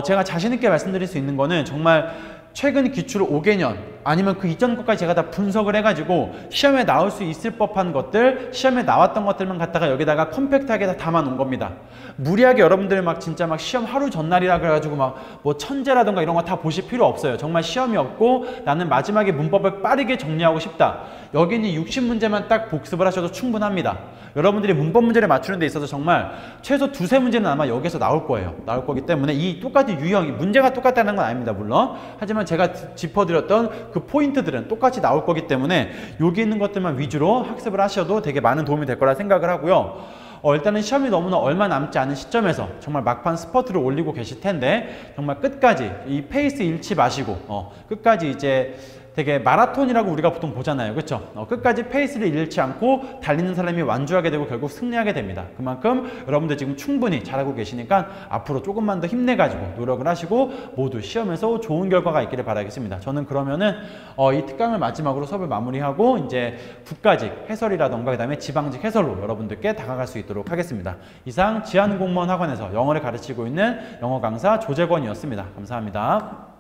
제가 자신있게 말씀드릴 수 있는 거는 정말 최근 기출 5개년 아니면 그 이전 것까지 제가 다 분석을 해가지고 시험에 나올 수 있을 법한 것들, 시험에 나왔던 것들만 갖다가 여기다가 컴팩트하게 다 담아 놓은 겁니다. 무리하게 여러분들 막 진짜 막 시험 하루 전날이라 그래가지고 막 뭐 천재라던가 이런 거 다 보실 필요 없어요. 정말 시험이 없고 나는 마지막에 문법을 빠르게 정리하고 싶다. 여기는 60문제만 딱 복습을 하셔도 충분합니다. 여러분들이 문법 문제를 맞추는 데 있어서 정말 최소 2-3문제는 아마 여기서 나올 거예요. 나올 거기 때문에 이 똑같은 유형이 문제가 똑같다는 건 아닙니다. 물론. 하지만 제가 짚어드렸던 그 포인트들은 똑같이 나올 거기 때문에 여기 있는 것들만 위주로 학습을 하셔도 되게 많은 도움이 될 거라 생각을 하고요. 일단은 시험이 너무나 얼마 남지 않은 시점에서 정말 막판 스퍼트를 올리고 계실 텐데 정말 끝까지 이 페이스 잃지 마시고 끝까지 이제 되게 마라톤이라고 우리가 보통 보잖아요. 그렇죠? 끝까지 페이스를 잃지 않고 달리는 사람이 완주하게 되고 결국 승리하게 됩니다. 그만큼 여러분들 지금 충분히 잘하고 계시니까 앞으로 조금만 더 힘내가지고 노력을 하시고 모두 시험에서 좋은 결과가 있기를 바라겠습니다. 저는 그러면은 이 특강을 마지막으로 수업을 마무리하고 이제 국가직 해설이라던가 그 다음에 지방직 해설로 여러분들께 다가갈 수 있도록 하겠습니다. 이상 지한공무원 학원에서 영어를 가르치고 있는 영어 강사 조재권이었습니다. 감사합니다.